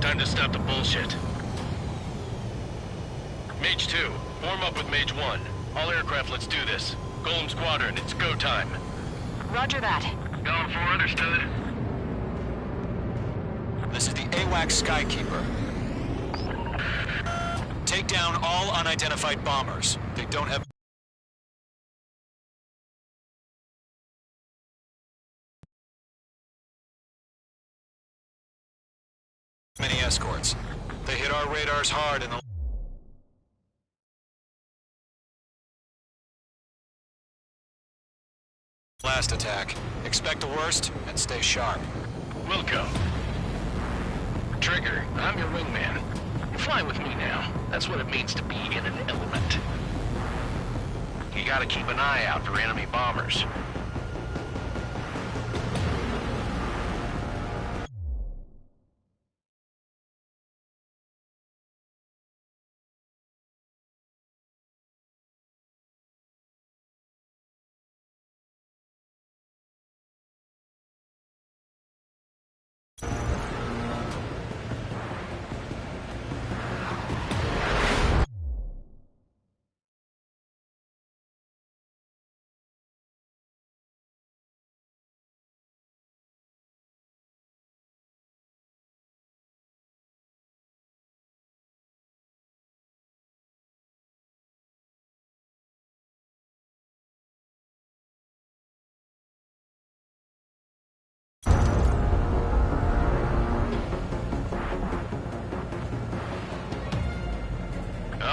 Time to stop the bullshit. Mage 2, form up with Mage 1. All aircraft, let's do this. Golem Squadron, it's go time. Roger that. Going for understood. This is the AWACS Skykeeper. Take down all unidentified bombers. They don't have many escorts. They hit our radars hard in the last attack. Expect the worst and stay sharp. Wilco. Trigger, I'm your wingman. You're flying with me now. That's what it means to be in an element. You gotta keep an eye out for enemy bombers.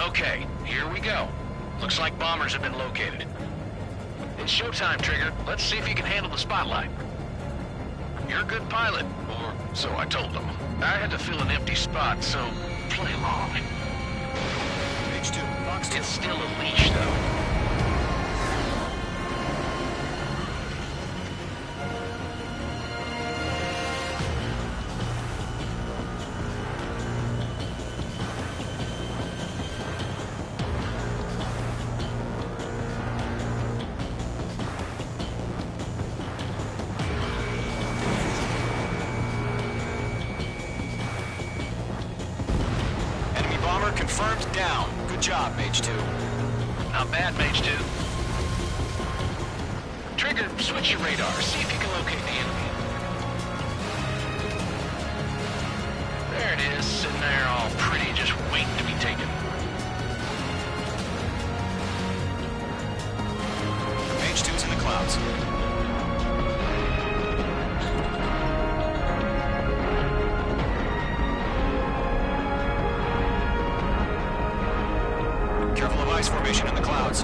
Okay, here we go. Looks like bombers have been located. It's showtime, Trigger. Let's see if you can handle the spotlight. You're a good pilot, or so I told them. I had to fill an empty spot, so play along. H2, Fox 2. It's still a leash, though. Confirmed down. Good job, Mage 2. Not bad, Mage 2. Trigger, switch your radar. See if you can locate the enemy. There it is, sitting there all pretty, just waiting to be taken. Mage 2's in the clouds. Formation in the clouds.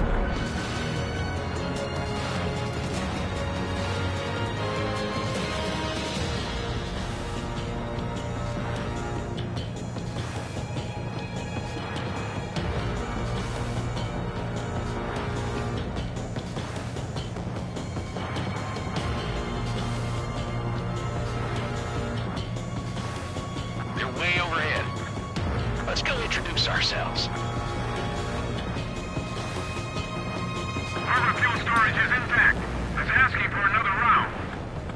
They're way overhead. Let's go introduce ourselves. Our fuel storage is intact. It's asking for another round.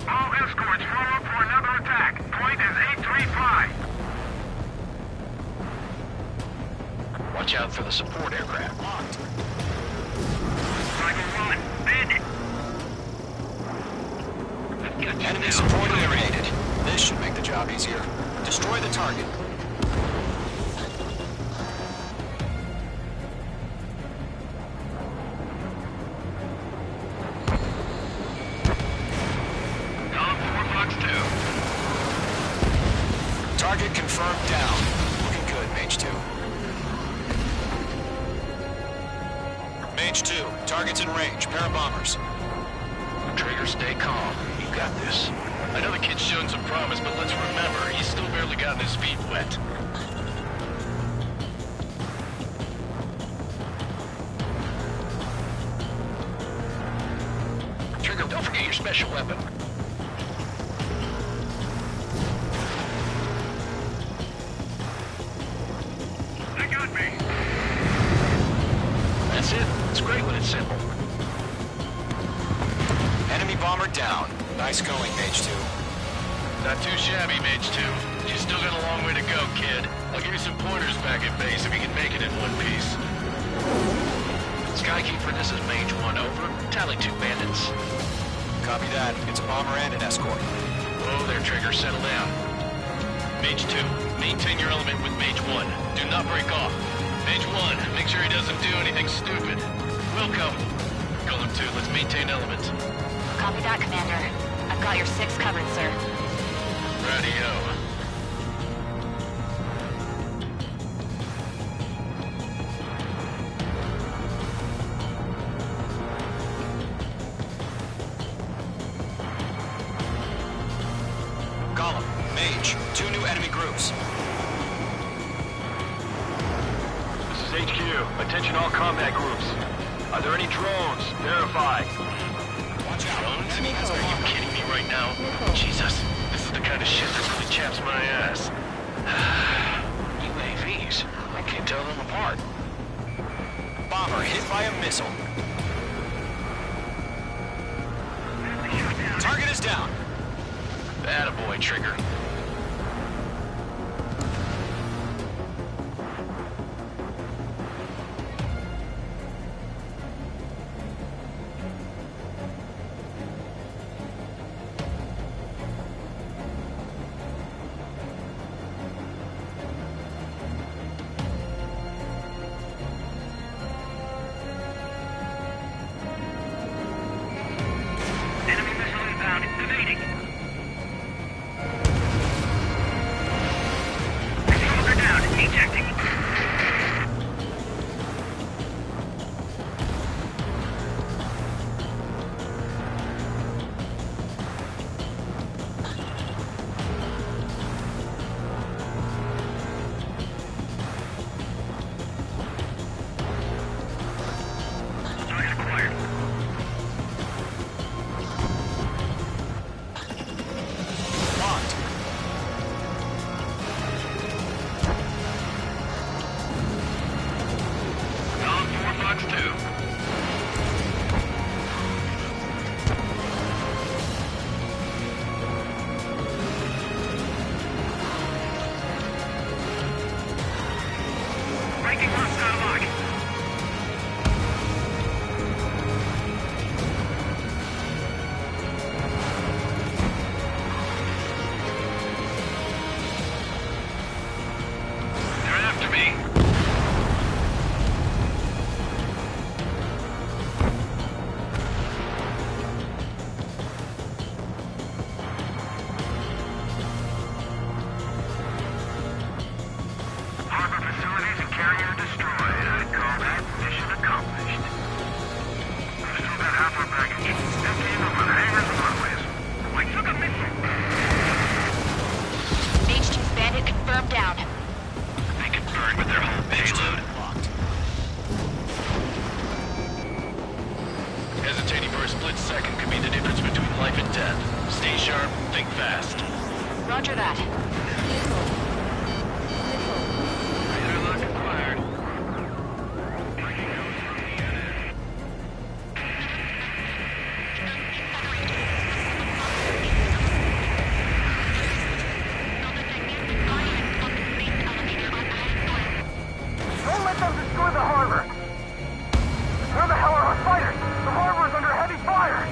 All escorts form up for another attack. Point is 835. Watch out for the support aircraft. Locked. Cycle 1, bandit. Enemy support eliminated. This should make the job easier. Destroy the target. Target confirmed down. Looking good, Mage 2. Mage 2, target's in range. Pair of bombers. Trigger, stay calm. You got this. I know the kid's shown some promise, but let's remember, he's still barely gotten his feet wet. Trigger, don't forget your special weapon. They got me. That's it. It's great when it's simple. Enemy bomber down. Nice going, Mage 2. Not too shabby, Mage 2. You still got a long way to go, kid. I'll give you some pointers back at base if you can make it in one piece. Skykeeper, this is Mage 1, over. Tally 2 bandits. Copy that. It's a bomber and an escort. Whoa there, Trigger. Settle down. Mage 2, maintain your element with Mage 1. Do not break off. Mage 1, make sure he doesn't do anything stupid. Wilco. Golem 2, let's maintain element. Copy that, Commander. I've got your 6 covered, sir. Radio. Golem, Mage, 2 new enemy groups. This is HQ. Attention all combat groups. Are there any drones? Verify. Watch out. Drones? Enemy has Are you bomber. kidding me right now? Jesus, this is the kind of shit that really chaps my ass. UAVs? I can't tell them apart. Bomber hit by a missile. Target is down. Attaboy, Trigger. Enemy missile inbound. Evading. Smoker down. Ejecting. Target acquired. Locked. On 4 Fox 2. Breaking hostile lock. They're after me. Harbor facilities and carrier destroyed. I'd call that mission accomplished. There's still about half our baggage. Empty in over the hangars and runways. I took a missile. Mage 2's bandit confirmed down. They can burn with their whole payload. Locked. Hesitating for a split second could be the difference between life and death. Stay sharp, think fast. Roger that. Radar lock acquired. Don't let them destroy the harbor. Where the hell are our fighters? The harbor is under heavy fire.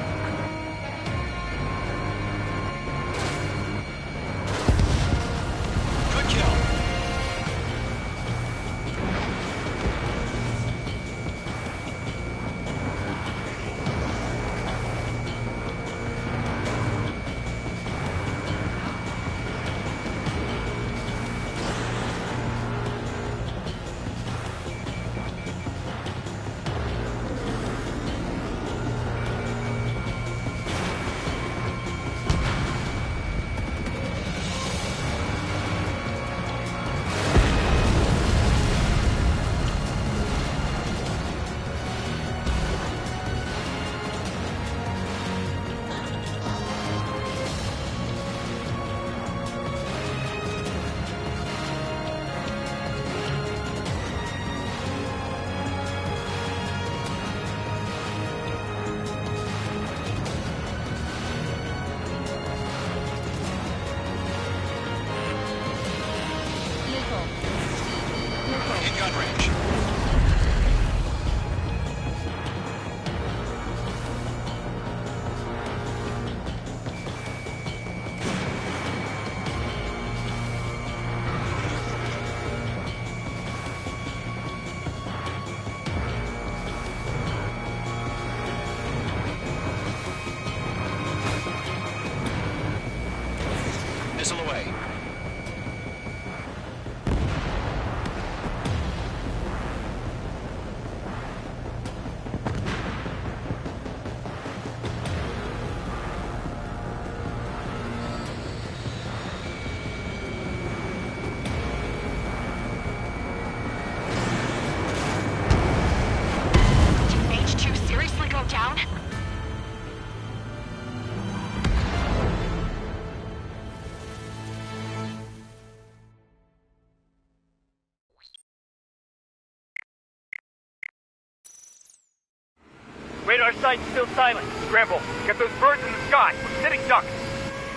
Radar sight's still silent. Scramble. Get those birds in the sky. We're sitting ducks.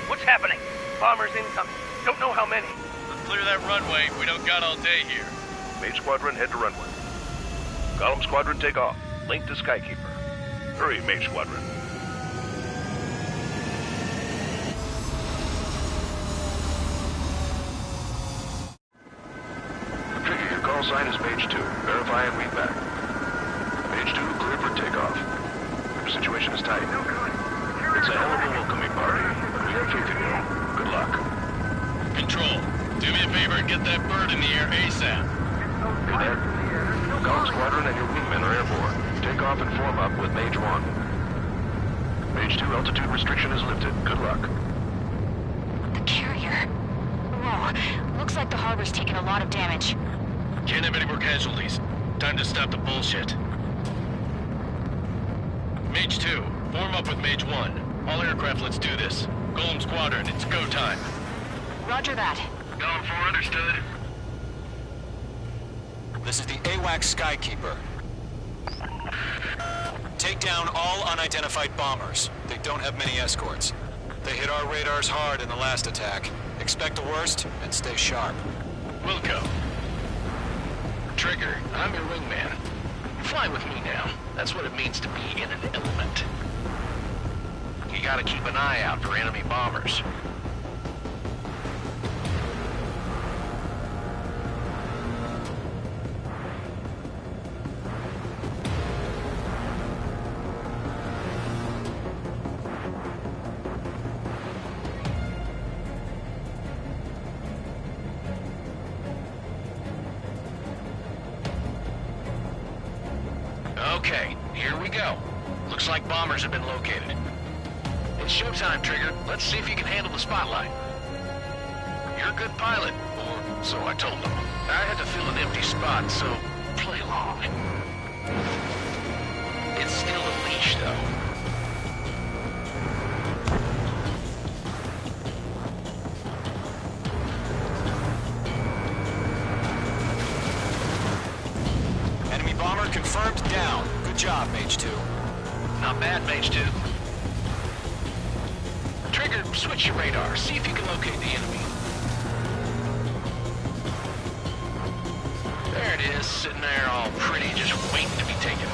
What's happening? Bombers incoming. Don't know how many. Let's clear that runway. We don't got all day here. Mage Squadron, head to runway. Column Squadron, take off. Link to Skykeeper. Hurry, Mage Squadron. Trigger, your call sign is Mage 2. Verify and read back. Mage 2, clear for takeoff. Your situation is tight. It's a hell of a welcoming party, but we have faith in you. Good luck. Control, do me a favor and get that bird in the air ASAP. Cadet, Column Squadron and your wingmen are airborne. Take off and form up with Mage 1. Mage 2, altitude restriction is lifted. Good luck. The carrier. Whoa, looks like the harbor's taken a lot of damage. Can't have any more casualties. Time to stop the bullshit. Mage 2, form up with Mage 1. All aircraft, let's do this. Golem Squadron, it's go time. Roger that. Golem 4, understood. This is the AWACS Skykeeper. Take down all unidentified bombers. They don't have many escorts. They hit our radars hard in the last attack. Expect the worst and stay sharp. Wilco. Trigger, I'm your wingman. Fly with me now. That's what it means to be in an element. You gotta keep an eye out for enemy bombers. Okay, here we go. Looks like bombers have been located. It's showtime, Trigger. Let's see if you can handle the spotlight. You're a good pilot, or so I told them. I had to fill an empty spot, so play along. It's still a leash, though. Enemy bomber confirmed down. Good job, Mage 2. Not bad, Mage 2. Trigger, switch your radar. See if you can locate the enemy. There it is, sitting there all pretty, just waiting to be taken.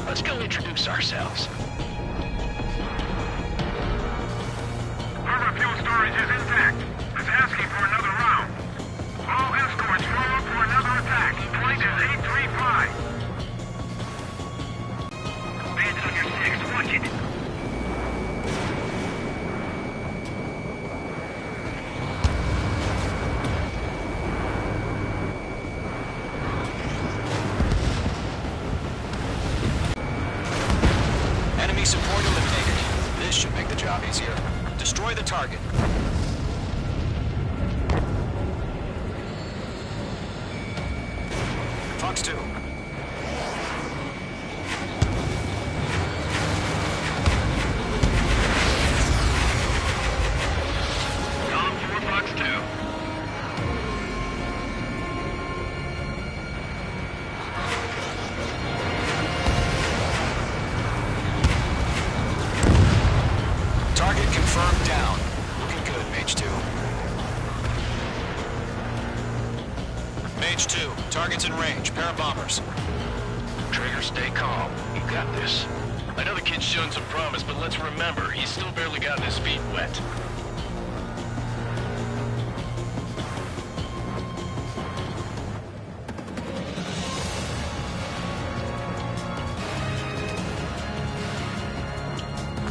Let's go introduce ourselves. Harbor fuel storage is intact. It's asking for another round. All escorts roll up for another attack. Flight is 835. Bandit on your 6, watch it. Enemy support eliminated. This should make the job easier. Destroy the target. Fox 2. Golem 4, Fox 2. Target confirmed down. Looking good, Mage 2. Mage 2, target's in range. Pair of bombers. Trigger, stay calm. You got this. I know the kid's shown some promise, but let's remember, he's still barely gotten his feet wet.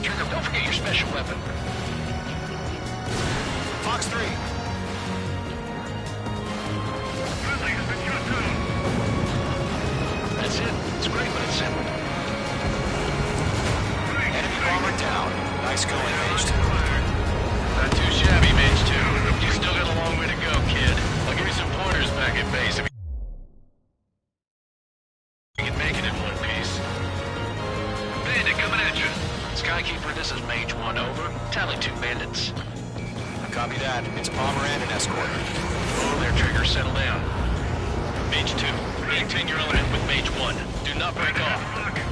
Trigger, don't forget your special weapon. Fox 3. Friendly has been shot down. That's it. It's great, but it's simple. Enemy bomber down. Nice going, Mage 2. Not too shabby, Mage 2. You still got a long way to go, kid. I'll give you some pointers back at base if you can make it in one piece. Bandit coming at you. Skykeeper, this is Mage 1, over. Tally 2 bandits. Copy that. It's a bomber and an escort. Oh, there, Trigger. Settle down. Mage 2, maintain your element with Mage 1. Do not break off.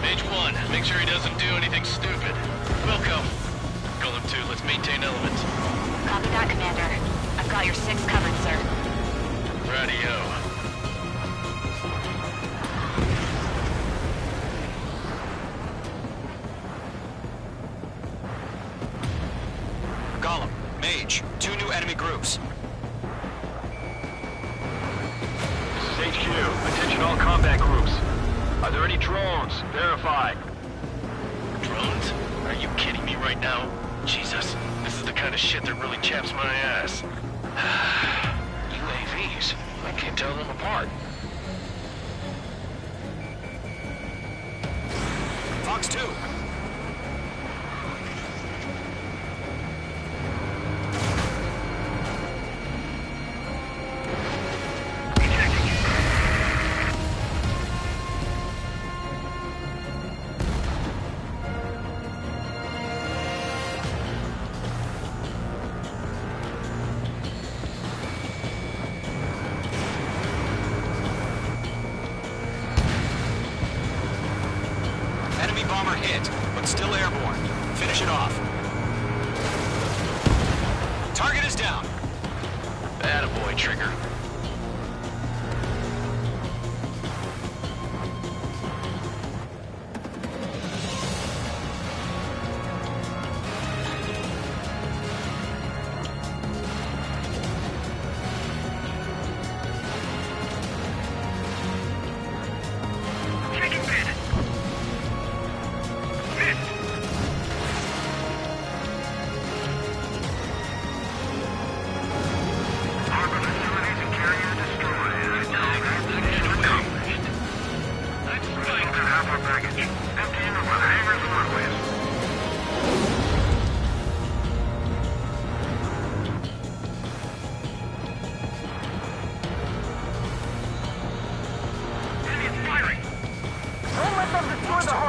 Mage 1, make sure he doesn't do anything stupid. Wilco. Golem 2, let's maintain element. Copy that, Commander. I've got your 6 covered, sir. Radio. Golem, Mage, 2 new enemy groups. This is HQ. Attention all combat groups. Are there any drones? Verify. Drones? Are you kidding me right now? Jesus, this is the kind of shit that really chaps my ass. UAVs? I can't tell them apart. Fox 2. Enemy bomber hit, but still airborne. Finish it off. Target is down. Attaboy, Trigger.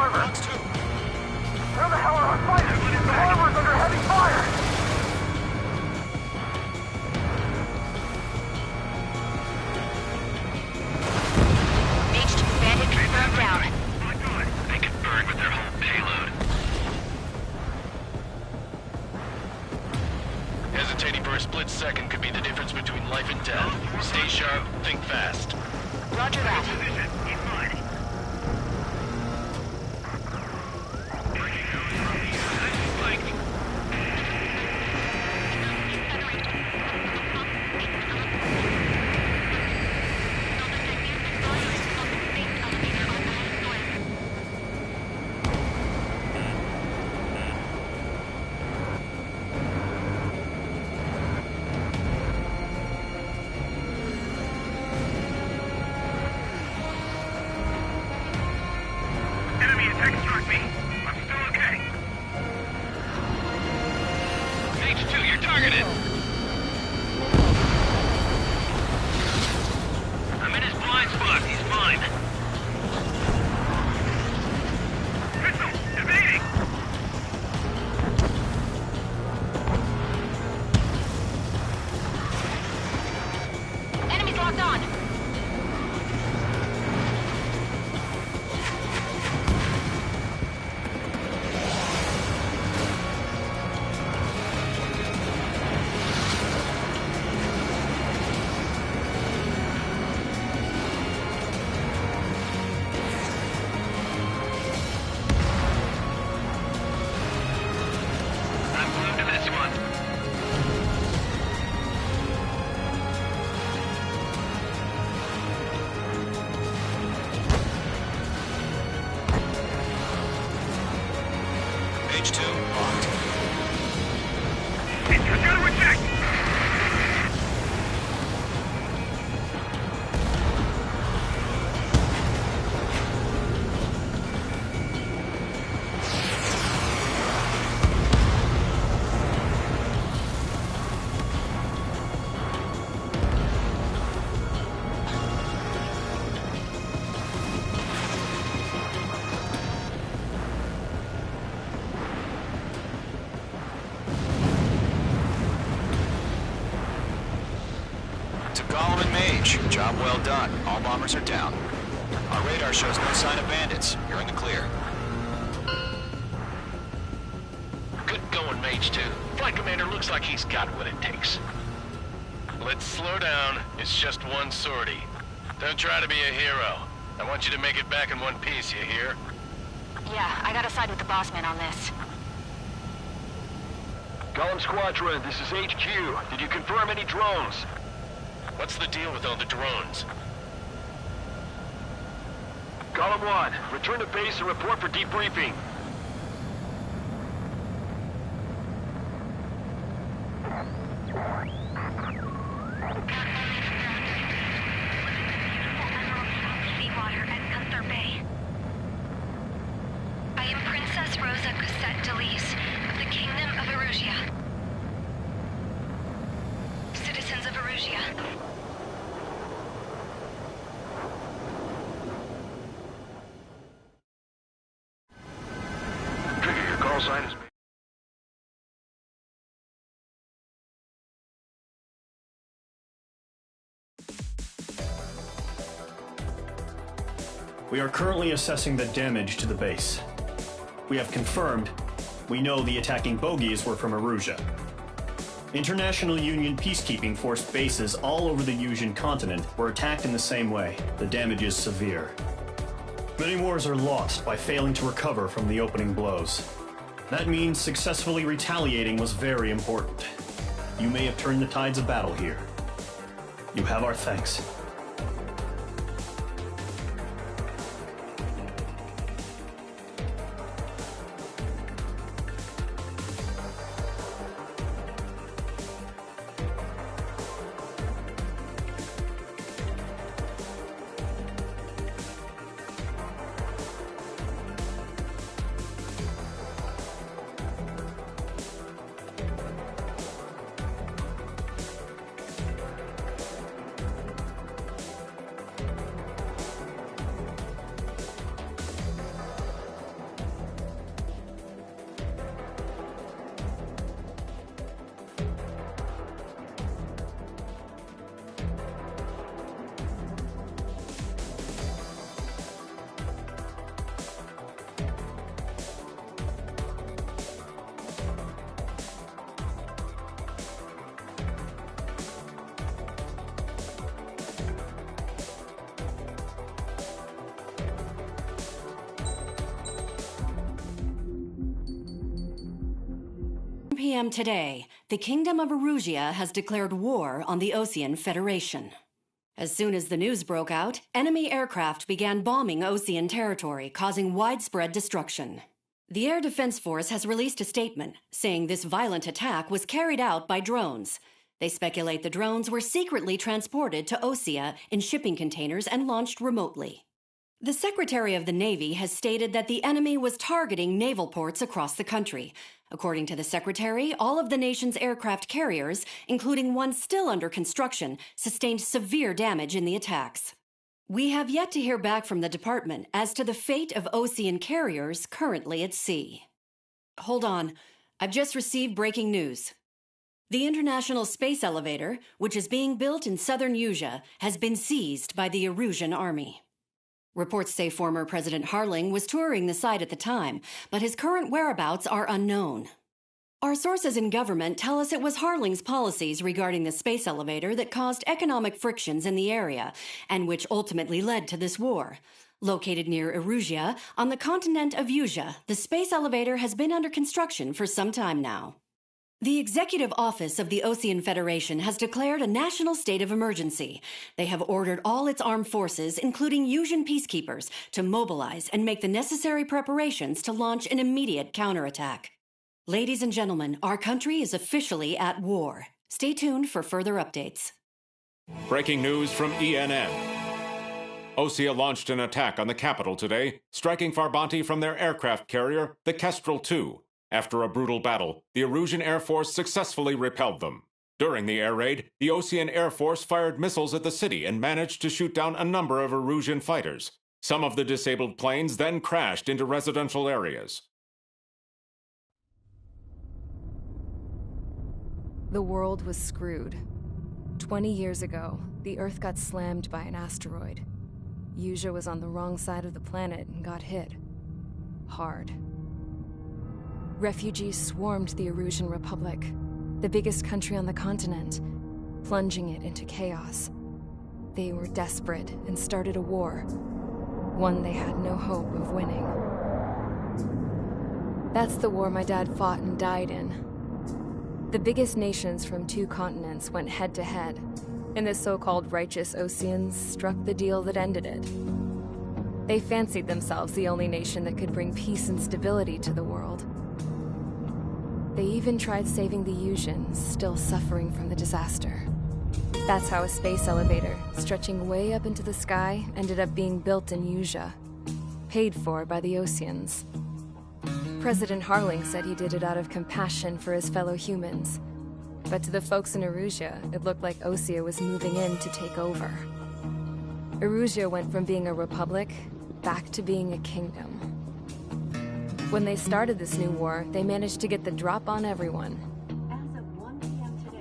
Fox 2. Where the hell are our fighters? The harbor's under heavy fire! Mage 2 bandit confirmed down. They could burn with their whole payload. Hesitating for a split second could be the difference between life and death. Stay sharp, think fast. Roger that. Enemy attack struck me. I'm still okay. H2, you're targeted. I'm in his blind spot. He's mine. Pistol, evading! Enemies locked on. I'm glued to this one. Mage 2, locked. It's gotta reject! Sage. Job well done. All bombers are down. Our radar shows no sign of bandits. You're in the clear. Good going, Mage 2. Flight Commander looks like he's got what it takes. Let's slow down. It's just one sortie. Don't try to be a hero. I want you to make it back in one piece, you hear? Yeah, I gotta side with the boss man on this. Golem Squadron, this is HQ. Did you confirm any drones? What's the deal with all the drones? Golem 1, return to base and report for debriefing. Seawater at Gunther Bay. I am Princess Rosa Cosette Delise of the Kingdom of Erusia. Citizens of Erusia. Trigger, your call sign is... We are currently assessing the damage to the base. We have confirmed we know the attacking bogies were from Erusia. International Union peacekeeping force bases all over the Yusian continent were attacked in the same way. The damage is severe. Many wars are lost by failing to recover from the opening blows. That means successfully retaliating was very important. You may have turned the tides of battle here. You have our thanks. p.m. today, the Kingdom of Erusia has declared war on the Osean Federation. As soon as the news broke out, enemy aircraft began bombing Osean territory, causing widespread destruction. The Air Defense Force has released a statement saying this violent attack was carried out by drones. They speculate the drones were secretly transported to Osea in shipping containers and launched remotely. The Secretary of the Navy has stated that the enemy was targeting naval ports across the country. According to the Secretary, all of the nation's aircraft carriers, including one still under construction, sustained severe damage in the attacks. We have yet to hear back from the department as to the fate of Osean carriers currently at sea. Hold on. I've just received breaking news. The International Space Elevator, which is being built in southern Yusia, has been seized by the Erusian army. Reports say former President Harling was touring the site at the time, but his current whereabouts are unknown. Our sources in government tell us it was Harling's policies regarding the space elevator that caused economic frictions in the area, and which ultimately led to this war. Located near Erusia, on the continent of Yusia, the space elevator has been under construction for some time now. The Executive Office of the Osean Federation has declared a national state of emergency. They have ordered all its armed forces, including Yusian peacekeepers, to mobilize and make the necessary preparations to launch an immediate counterattack. Ladies and gentlemen, our country is officially at war. Stay tuned for further updates. Breaking news from ENN. Osea launched an attack on the capital today, striking Farbanti from their aircraft carrier, the Kestrel II. After a brutal battle, the Erusian Air Force successfully repelled them. During the air raid, the Osean Air Force fired missiles at the city and managed to shoot down a number of Erusian fighters. Some of the disabled planes then crashed into residential areas. The world was screwed. 20 years ago, the Earth got slammed by an asteroid. Usea was on the wrong side of the planet and got hit. Hard. Refugees swarmed the Erusian Republic, the biggest country on the continent, plunging it into chaos. They were desperate and started a war, one they had no hope of winning. That's the war my dad fought and died in. The biggest nations from 2 continents went head-to-head, and the so-called righteous Oseans struck the deal that ended it. They fancied themselves the only nation that could bring peace and stability to the world. They even tried saving the Usians, still suffering from the disaster. That's how a space elevator, stretching way up into the sky, ended up being built in Usea, paid for by the Oseans. President Harling said he did it out of compassion for his fellow humans. But to the folks in Erusia, it looked like Osea was moving in to take over. Erusia went from being a republic back to being a kingdom. When they started this new war, they managed to get the drop on everyone.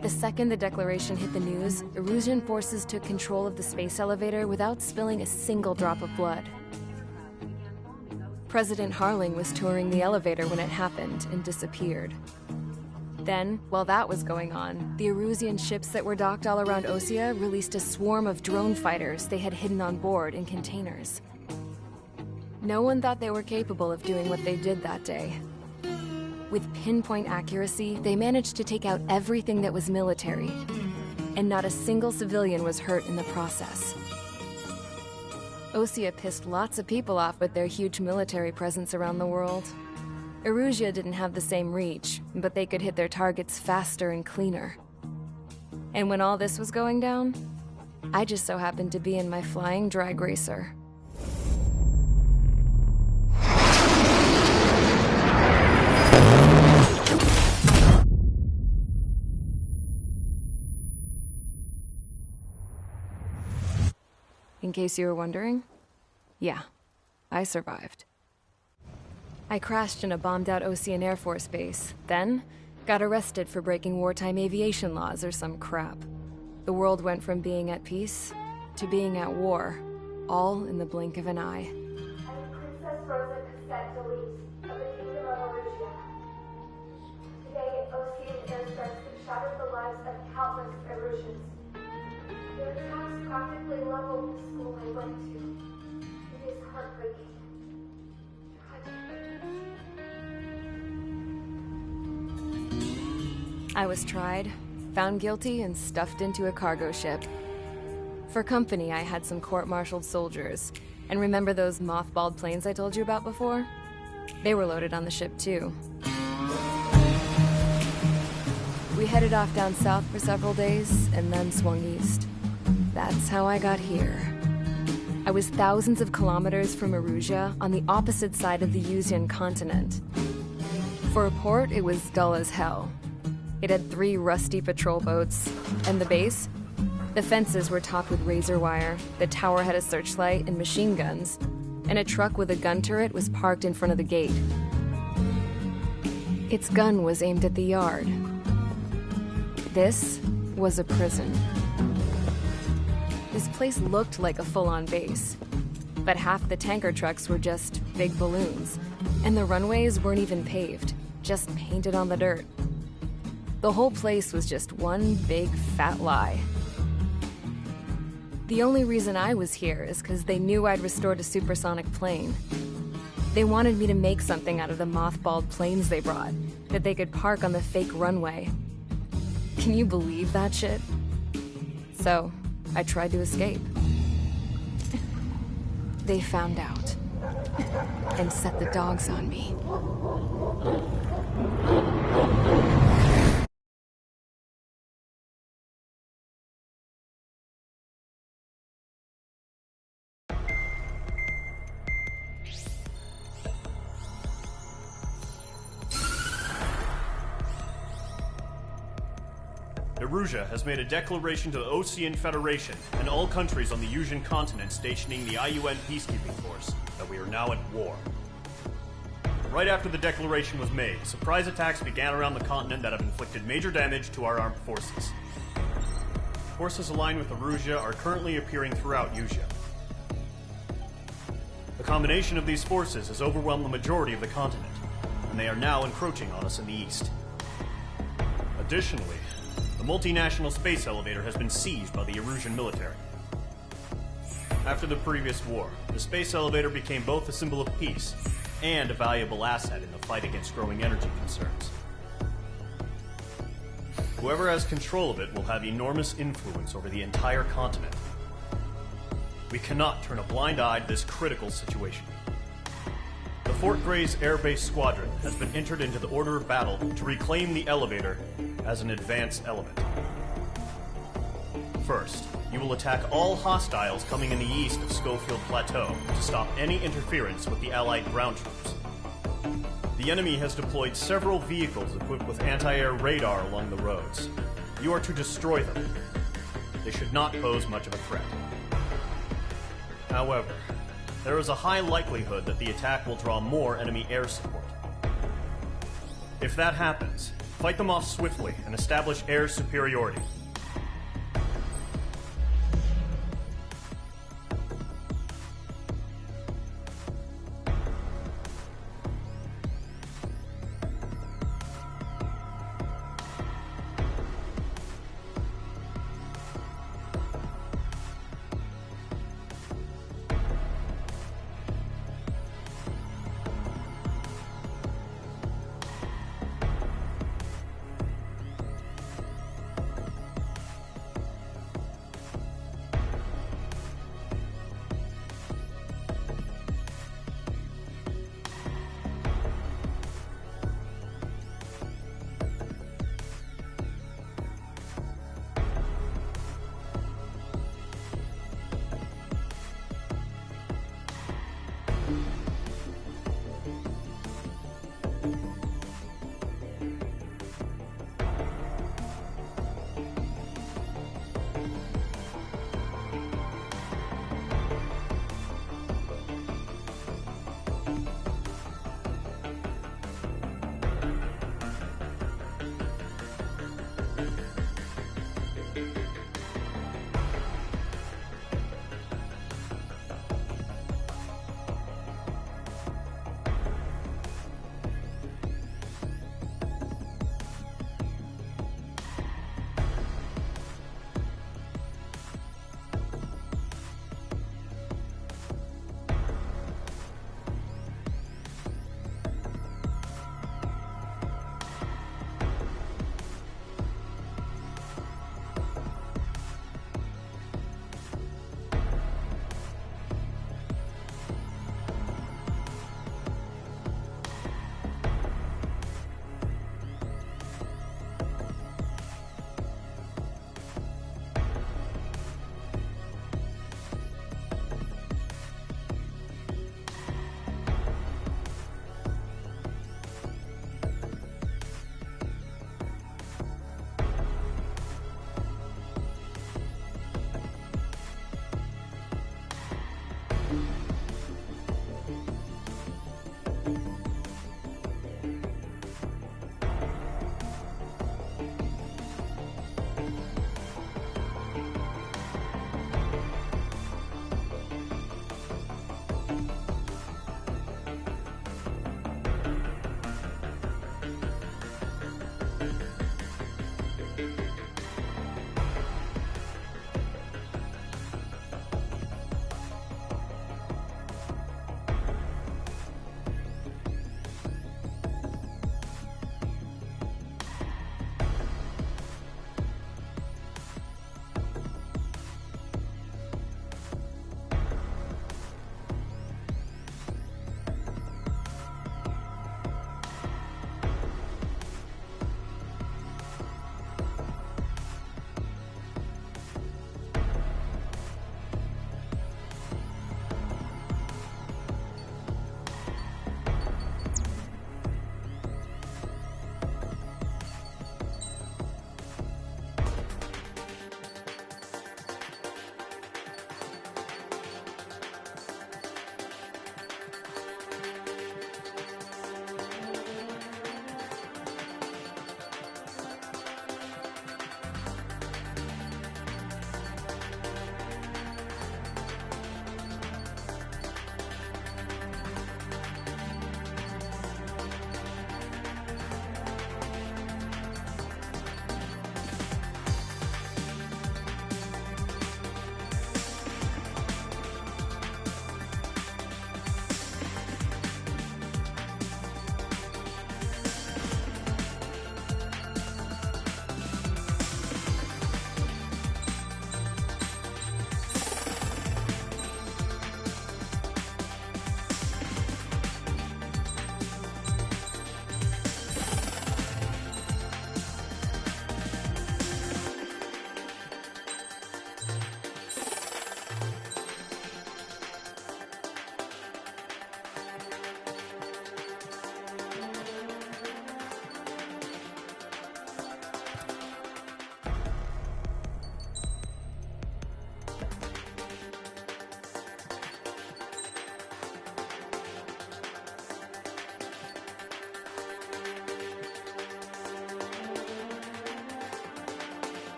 The second the declaration hit the news, Erusian forces took control of the space elevator without spilling a single drop of blood. President Harling was touring the elevator when it happened and disappeared. Then, while that was going on, the Erusian ships that were docked all around Osea released a swarm of drone fighters they had hidden on board in containers. No one thought they were capable of doing what they did that day. With pinpoint accuracy, they managed to take out everything that was military, and not a single civilian was hurt in the process. Osea pissed lots of people off with their huge military presence around the world. Erusia didn't have the same reach, but they could hit their targets faster and cleaner. And when all this was going down, I just so happened to be in my flying drag racer. In case you were wondering, yeah, I survived. I crashed in a bombed-out Osean Air Force base, then got arrested for breaking wartime aviation laws or some crap. The world went from being at peace to being at war, all in the blink of an eye. I'm Princess Rosa Cassette Delise of the Kingdom of Erusia. Today, Osean airstrikes have shattered the lives of countless Erusians. Their attacks practically leveled the school I went to. It is heartbreaking. I was tried, found guilty, and stuffed into a cargo ship. For company, I had some court-martialed soldiers. And remember those mothballed planes I told you about before? They were loaded on the ship, too. We headed off down south for several days, and then swung east. That's how I got here. I was thousands of kilometers from Erusia, on the opposite side of the Usian continent. For a port, it was dull as hell. It had 3 rusty patrol boats, and the base? The fences were topped with razor wire, the tower had a searchlight and machine guns, and a truck with a gun turret was parked in front of the gate. Its gun was aimed at the yard. This was a prison. This place looked like a full-on base, but half the tanker trucks were just big balloons, and the runways weren't even paved, just painted on the dirt. The whole place was just one big fat lie. The only reason I was here is because they knew I'd restored a supersonic plane. They wanted me to make something out of the mothballed planes they brought, that they could park on the fake runway. Can you believe that shit? So, I tried to escape. They found out, and set the dogs on me. Erusia has made a declaration to the Osean Federation and all countries on the Usian continent stationing the IUN peacekeeping force that we are now at war. Right after the declaration was made, surprise attacks began around the continent that have inflicted major damage to our armed forces. forces aligned with Erusia are currently appearing throughout Usea. The combination of these forces has overwhelmed the majority of the continent, and they are now encroaching on us in the east. Additionally, the multinational space elevator has been seized by the Erusian military. After the previous war, the space elevator became both a symbol of peace and a valuable asset in the fight against growing energy concerns. Whoever has control of it will have enormous influence over the entire continent. We cannot turn a blind eye to this critical situation. The Fort Grays Air Base Squadron has been entered into the order of battle to reclaim the elevator as an advanced element. First, you will attack all hostiles coming in the east of Schofield Plateau to stop any interference with the Allied ground troops. The enemy has deployed several vehicles equipped with anti-air radar along the roads. You are to destroy them. They should not pose much of a threat. However, there is a high likelihood that the attack will draw more enemy air support. If that happens, fight them off swiftly and establish air superiority.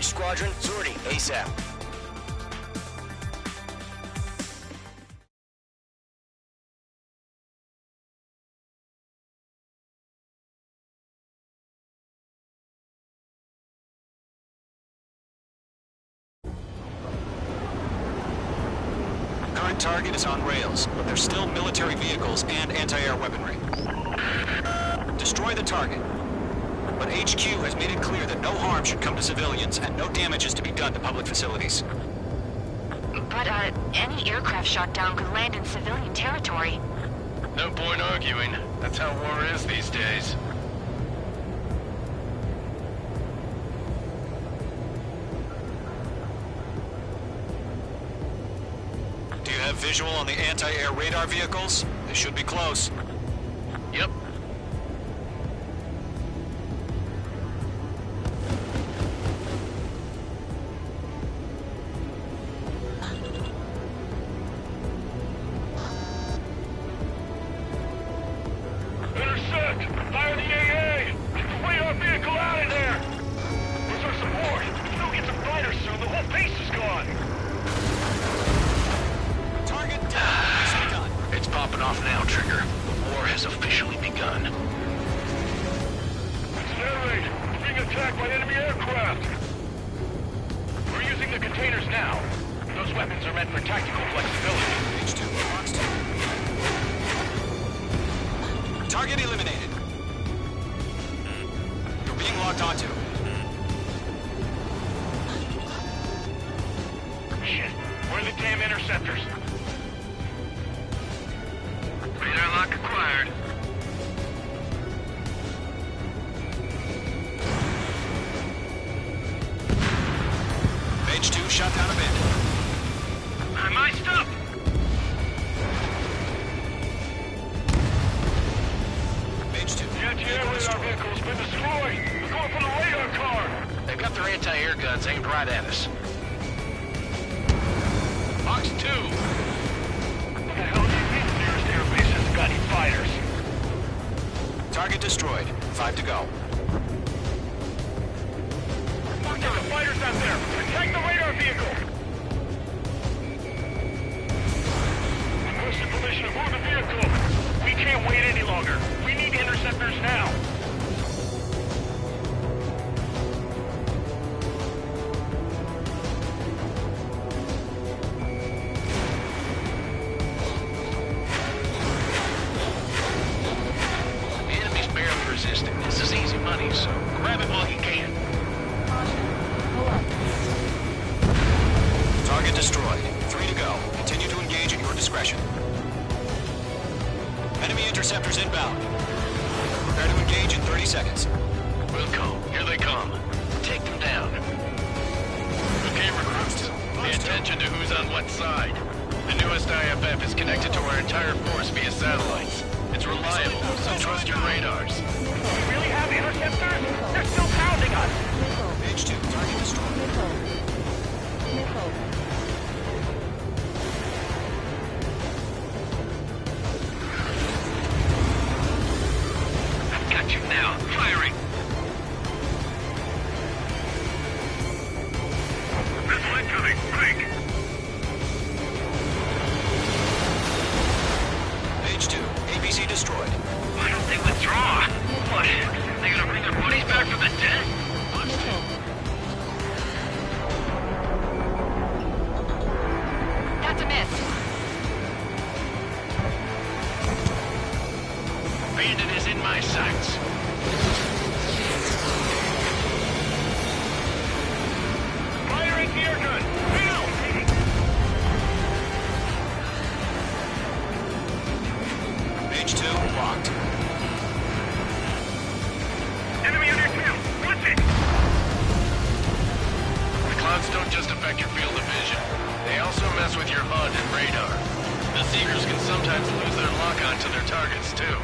squadron, sortie, ASAP. Current target is on rails, but there's still military vehicles and anti-air weaponry. Destroy the target. But HQ has made it clear that no harm should come to civilians and no damage is to be done to public facilities. But, any aircraft shot down could land in civilian territory. No point arguing. That's how war is these days. Do you have visual on the anti-air radar vehicles? They should be close. Yep. Intercept! Fire the AA! Get the radar vehicle out of there! Where's our support? If we don't get some fighters soon, the whole base is gone! Target down. It's popping off now, Trigger. The war has officially begun. Narrate! We're being attacked by enemy aircraft! We're using the containers now. Those weapons are meant for tactical flexibility. H2, Fox 2. Target eliminated. You're being locked onto. Shit. Where are the damn interceptors? Radar lock acquired. H2 shot down a bandit. My stuff! H2. The anti-air radar vehicle's been destroyed! They're going for the radar car! They've got their anti-air guns aimed right at us. Fox 2! What the hell do you mean the nearest airbase hasn't got any fighters? Target destroyed. 5 to go. Fuck, there's the fighters out there! Protect the radar vehicle! Requested permission to move the vehicle! We can't wait any longer! We need interceptors now! The enemy's barely resisting. This is easy money, so grab it while you can. Target destroyed. 3 to go. Continue to engage at your discretion. Enemy interceptors inbound. Prepare to engage in 30 seconds. Wilco, here they come. Take them down. Okay, recruits. Pay attention to who's on what side. The newest IFF is connected to our entire force via satellites. It's reliable, so trust your radars. We really have interceptors? They're still pounding us! H2, target destroyed. I've got you now. Firing! Missile incoming! Break! H2, APC destroyed. Why don't they withdraw? What? They gonna bring their buddies back from the dead? That's a miss. Bandit is in my sights. Firing gear gun! Now! H2, locked. Enemy under two! Watch it! The clouds don't just affect your field of vision. They also mess with your HUD and radar. The Seekers can sometimes lose their lock-on to their targets, too.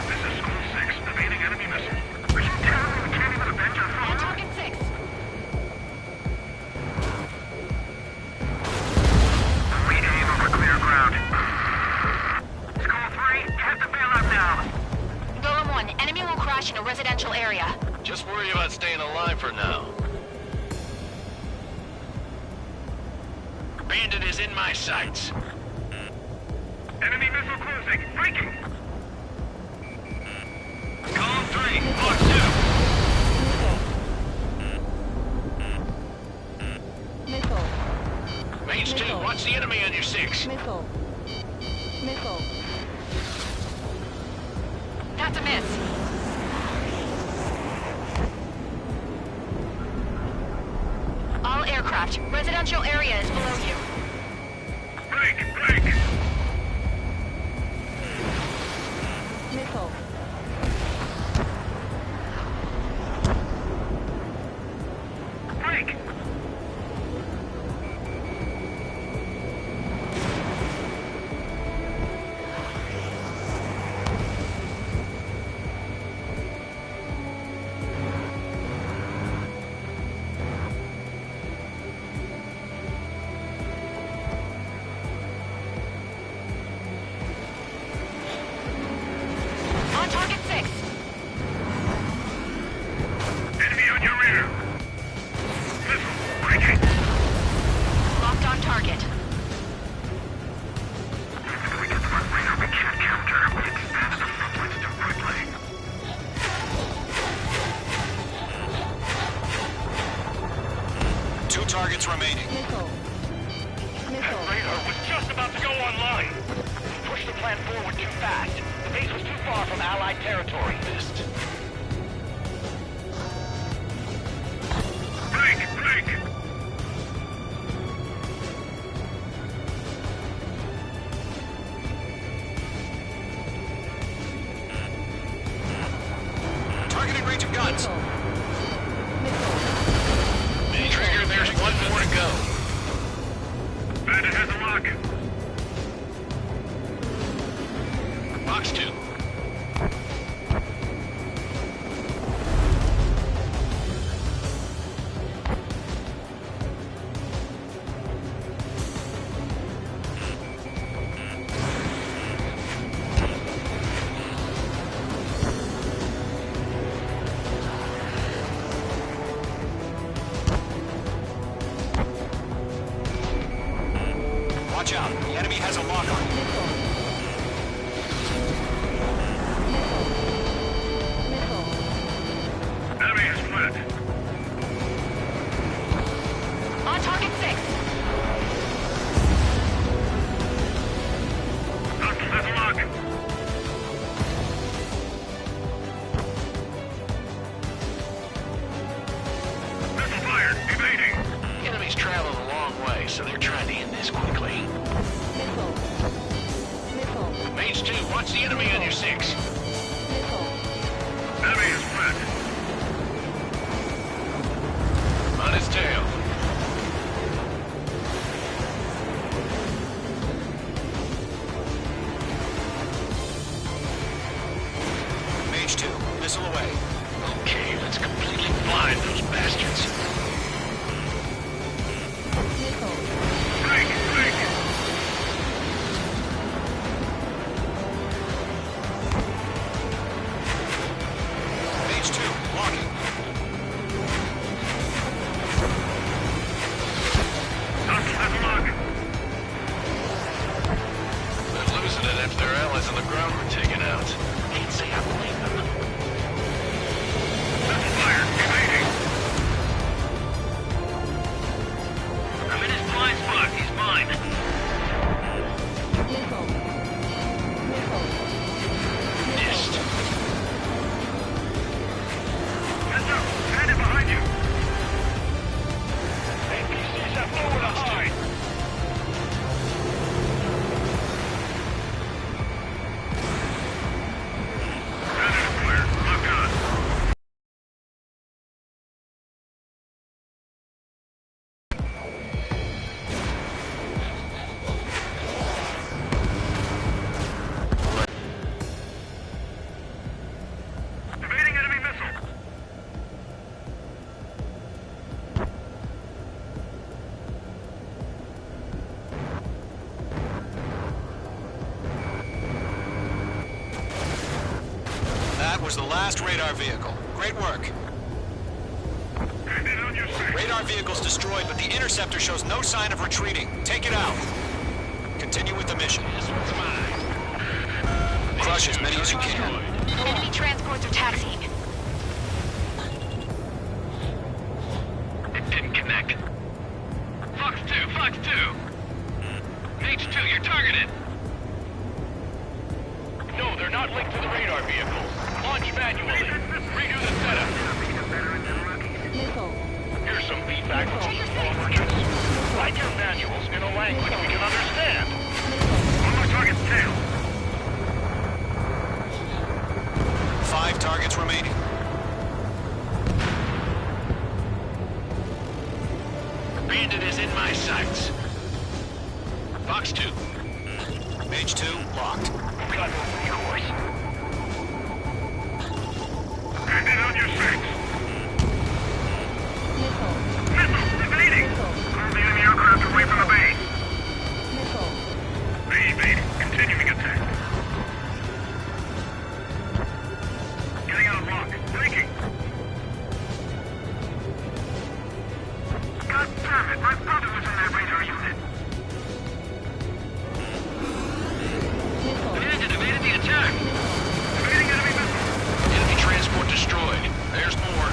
This is School 6, evading enemy missile. Are you telling me we can't even avenge our On father? target 6. Retain over clear ground. School 3, have to bail out now. Golem 1, enemy will crash in a residential area. Just worry about staying alive for now. Bandit is in my sights. Enemy missile closing. Breaking. Column 3, Block 2. Missile. Mage 2, watch the enemy on your 6. Missile. Missile. That's a miss. All aircraft. Residential area is below you. Break. Missile. Break. On target 6. Enemy on your rear. Missile. Breaking. Locked on target. If we get the front radar, we can't counter. We expand the front lines directly. Two targets remaining. Missile. Missile. Radar was just about to go online. We pushed the plan forward too fast. The base was too far from Allied territory. Missed. Break. Targeting range of guns. Missile. Trigger, there's one more to go. Bandit has a lock. Box 2. Watch out. The enemy has a lock on you. Missile. Enemy is split. On target 6. Hostile has a lock. Missile fired. Evading. Enemy's traveled a long way, so they're trying to end this quickly. Missile. Missile. Mage 2, watch the enemy on your 6. Missile. Enemy is split. On his tail. Mage 2, missile away. Okay, let's completely blind those bastards. Missile. Break. Mage 2, locking. Hostile has a lock. They're losing it after their allies on the ground were taken out. Can't say I blame them. Missile fired. Evading. I'm in his blind spot. He's mine. Missile. Missile. Missed. Heads up. Bandit behind you. APCs have nowhere to hide. Bandit is clear. Lock on. Evading enemy missile. That was the last radar vehicle. Great work. Bandit on your 6. Radar vehicle's destroyed, but the interceptor shows no sign of retreating. Take it out. Continue with the mission. This one's mine. Crush as many as you can. Enemy transports are taxiing. It didn't connect. Fox 2, Fox 2. H2, you're targeted. No, they're not linked to the radar vehicle. Launch manually. Redo the setup. Here's some feedback from the merchants. Write your manuals in a language we can understand. On my target's tail. 5 targets remaining. Bandit is in my sights. Fox 2. Mage 2, locked. Got no recourse. Bandit on your 6. Missile evading. Call the enemy aircraft away from the base. They evading. Continuing attack. Getting out of lock. Breaking. God damn it! My brother was in that radar unit. Bandit evaded the attack. Evading enemy missile. Enemy transport destroyed. There's more.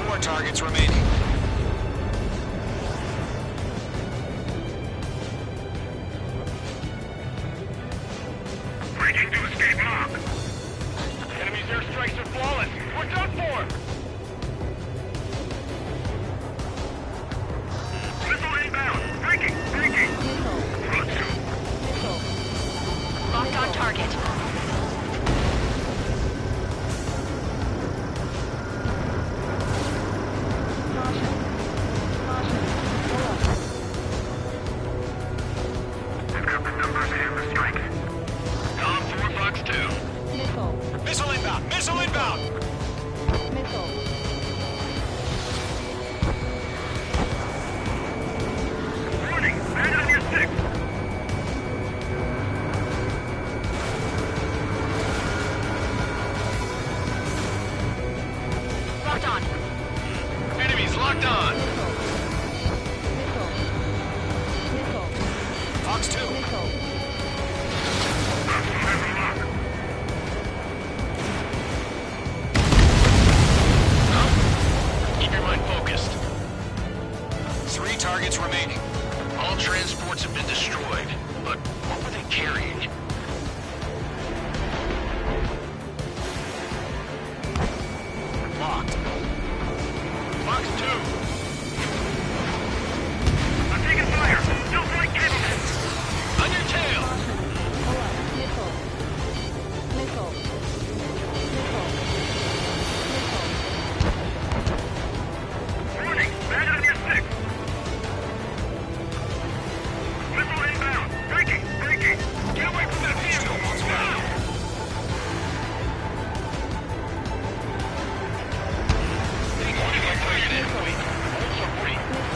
4 targets remaining. Breaking to escape lock. Enemy's airstrikes are flawless. We're done for. Missile inbound. Breaking. Breaking. Front 2. Locked on target. I've got the numbers and the strike. Column 4, Fox 2. Missile inbound! Missile inbound! Warning! Bandit on your 6. Locked on. Enemies locked on. Fox 2. Keep your mind focused. 3 targets remaining. All transports have been destroyed, but what were they carrying? Locked. Fox 2. I'm taking fire. Still flight capable. On your tail. Warning! Bandit on your 6. Missile inbound. Breaking. Breaking. Get away from that vehicle. Now.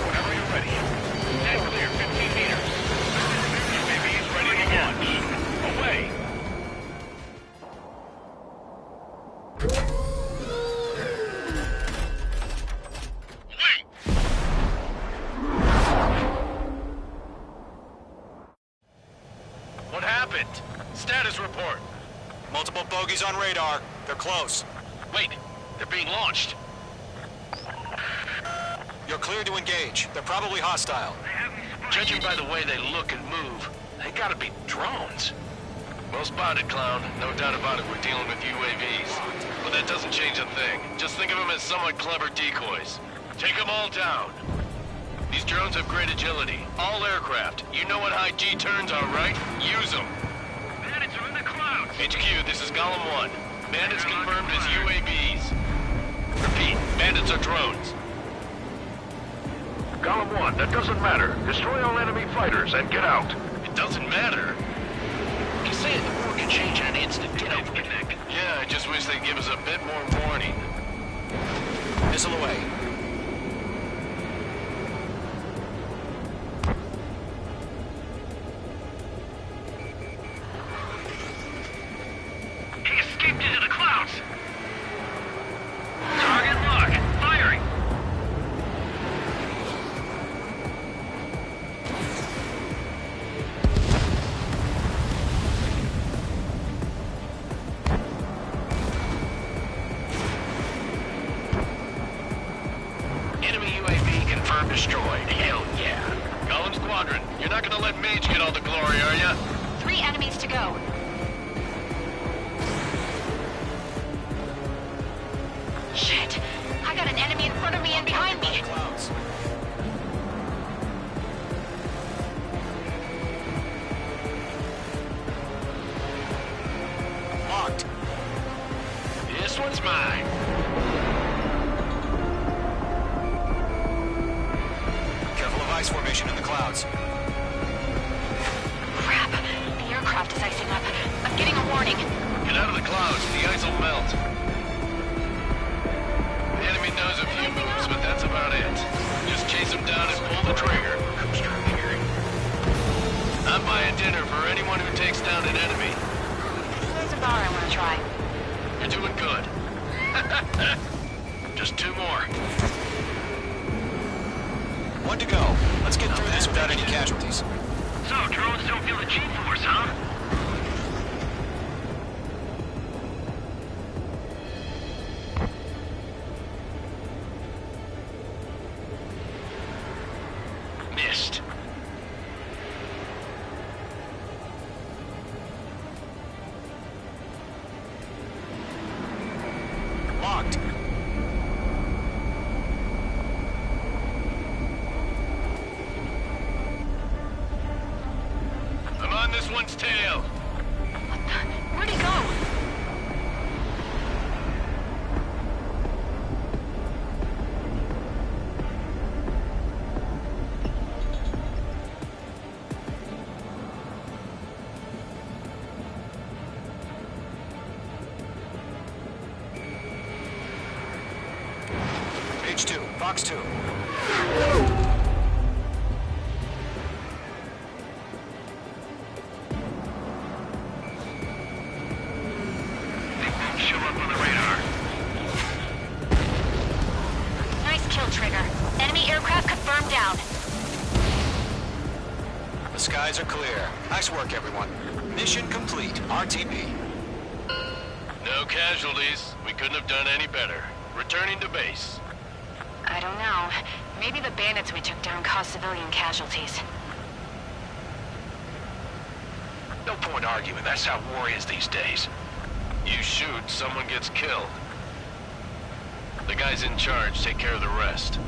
Whenever you're ready. Head clear 15 meters. UAV is ready to launch. Away. Wait! What happened? Status report. Multiple bogies on radar. They're close. Wait, they're being launched. You're clear to engage. They're probably hostile. Judging by the way they look and move, they gotta be drones. Well spotted, Clown. No doubt about it, we're dealing with UAVs. But that doesn't change a thing. Just think of them as somewhat clever decoys. Take them all down. These drones have great agility. All aircraft. You know what high G turns are, right? Use them. Bandits are in the clouds. HQ, this is Golem 1. Bandits confirmed as UAVs. Repeat, bandits are drones. Column 1, that doesn't matter. Destroy all enemy fighters and get out. It doesn't matter. You say the war can change in an instant, don't you, Nick? Yeah, I just wish they'd give us a bit more warning. Missile away. He escaped into the clouds. Target lock. Firing. destroyed. Hell yeah. Golem Squadron, you're not gonna let Mage get all the glory, are ya? 3 enemies to go. Shit! I got an enemy in front of me and behind me. Clouds. Locked. This one's mine. Careful of ice formation in the clouds. Crap! The aircraft is icing up. I'm getting a warning. Get out of the clouds, the ice will melt. The enemy knows a few moves, but that's about it. Just chase them down and pull the trigger. I'm buying dinner for anyone who takes down an enemy. There's a bar I want to try. You're doing good. Just 2 more. 1 to go. Let's get through this without any casualties. So, drones don't feel the G-force, huh? Missed. Locked. I'm on this one's tail. Where'd he go? Page 2. Box 2. They won't show up on the radar. Nice kill, Trigger. Enemy aircraft confirmed down. The skies are clear. Nice work, everyone. Mission complete. RTB. No casualties. We couldn't have done any better. Returning to base. I don't know. Maybe the bandits we took down caused civilian casualties. No point arguing. That's how war is these days. You shoot, someone gets killed. The guys in charge take care of the rest.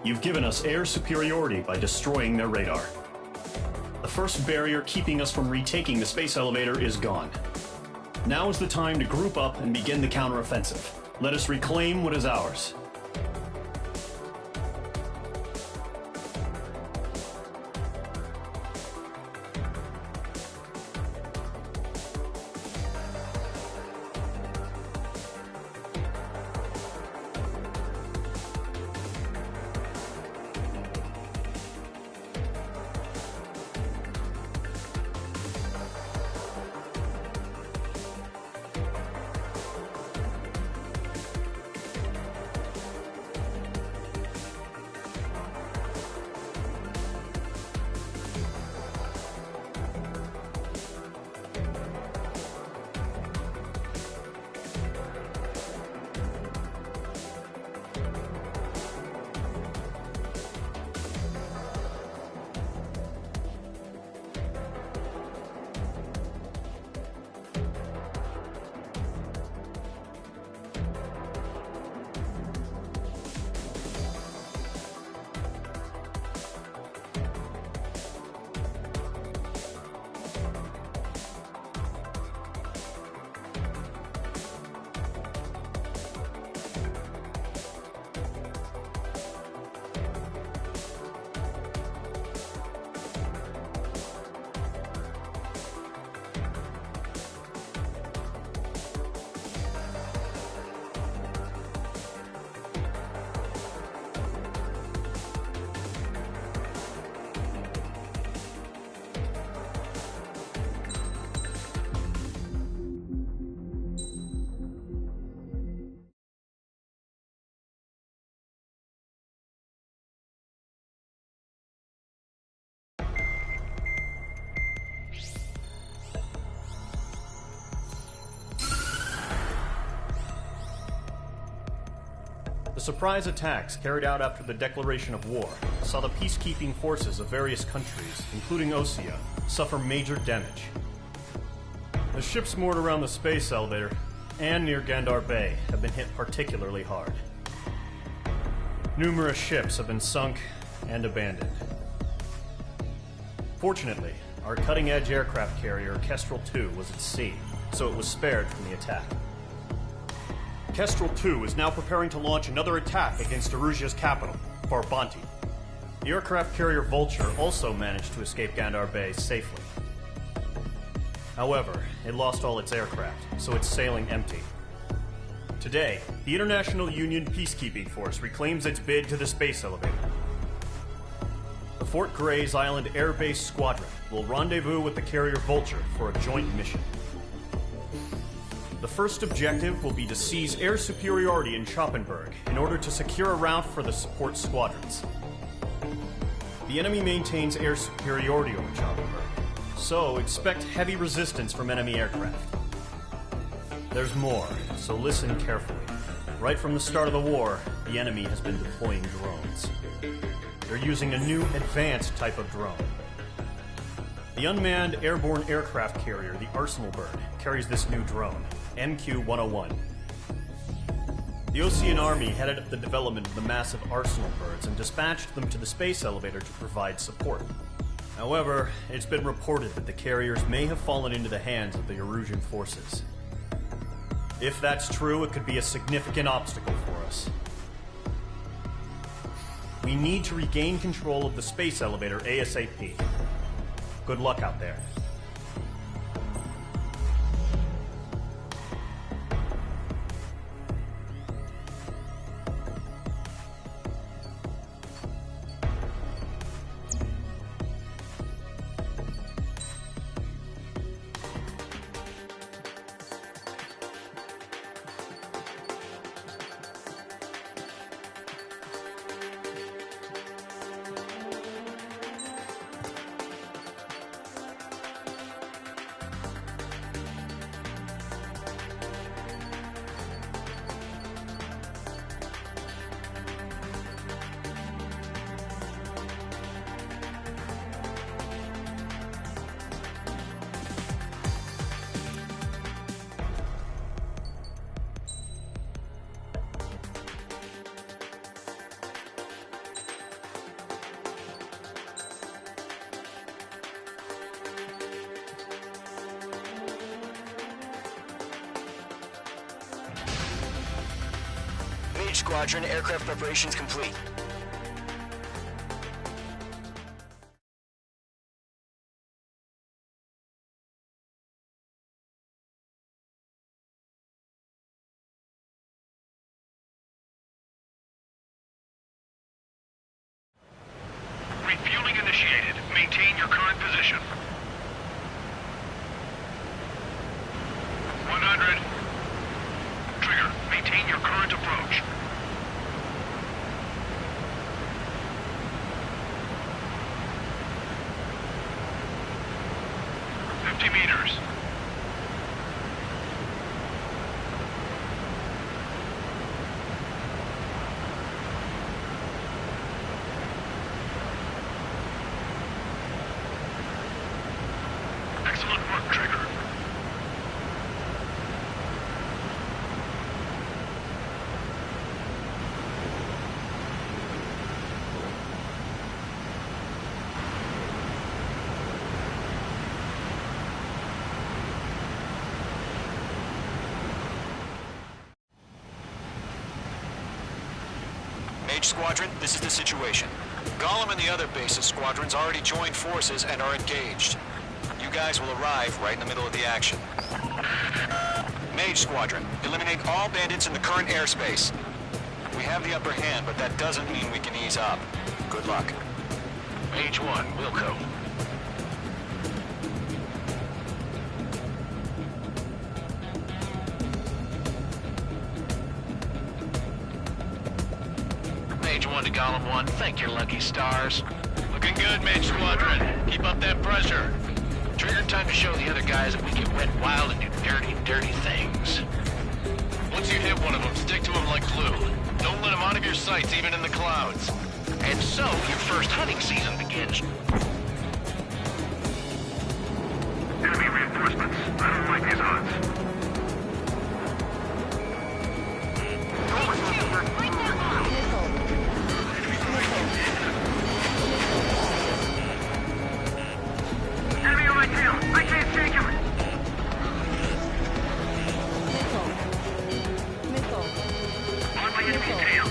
You've given us air superiority by destroying their radar. The first barrier keeping us from retaking the space elevator is gone. Now is the time to group up and begin the counteroffensive. Let us reclaim what is ours. surprise attacks carried out after the declaration of war saw the peacekeeping forces of various countries, including Osea, suffer major damage. The ships moored around the space elevator and near Gandar Bay have been hit particularly hard. Numerous ships have been sunk and abandoned. Fortunately, our cutting-edge aircraft carrier Kestrel II was at sea, so it was spared from the attack. Kestrel II is now preparing to launch another attack against Erusia's capital, Farbanti. The aircraft carrier Vulture also managed to escape Gandar Bay safely. However, it lost all its aircraft, so it's sailing empty. Today, the International Union Peacekeeping Force reclaims its bid to the space elevator. The Fort Grays Island Air Base Squadron will rendezvous with the carrier Vulture for a joint mission. The first objective will be to seize air superiority in Schoppenberg in order to secure a route for the support squadrons. The enemy maintains air superiority over Schoppenberg, so expect heavy resistance from enemy aircraft. There's more, so listen carefully. Right from the start of the war, the enemy has been deploying drones. They're using a new advanced type of drone. The unmanned airborne aircraft carrier, the Arsenalbird, carries this new drone, MQ-101. The Osean Army headed up the development of the massive Arsenalbirds and dispatched them to the space elevator to provide support. However, it's been reported that the carriers may have fallen into the hands of the Erusian forces. If that's true, it could be a significant obstacle for us. We need to regain control of the space elevator ASAP. Good luck out there. Mage Squadron, aircraft preparations complete. Refueling initiated. Maintain your current position. 100. Trigger, maintain your current approach. 50 meters. Excellent work, Trigger. Mage Squadron, this is the situation. Gollum and the other base's squadrons already joined forces and are engaged. You guys will arrive right in the middle of the action. Mage Squadron, eliminate all bandits in the current airspace. We have the upper hand, but that doesn't mean we can ease up. Good luck. Mage 1, Wilco. Mage 1 to Gollum 1, thank your lucky stars. Looking good, Mage Squadron. Keep up that pressure. Trigger, time to show the other guys that we can wet wild and do dirty, dirty things. Once you hit one of them, stick to him like glue. Don't let them out of your sights, even in the clouds. And so, your first hunting season begins. Enemy reinforcements. I don't like these odds. Enemy on my tail. I can't take him. On my enemy tail.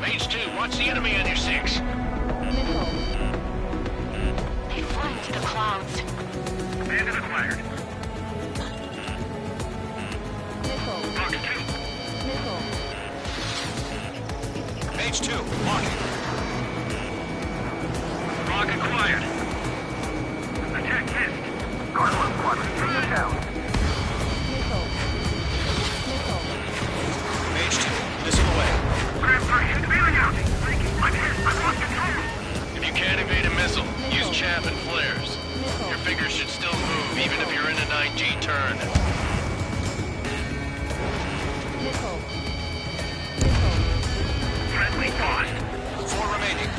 Mage 2, watch the enemy on your 6. They flew into the clouds. Bandit acquired. Fox 2. Mage 2, marking. Rock acquired. Attack missed. Guardian squadron, bring it down. Mage 2, missile away. Grab first, feeling out. I'm hit. I've lost control. If you can't evade a missile, use chaff and flares. Your fingers should still move, even if you're in an IG turn. Friendly lost. 4 remaining.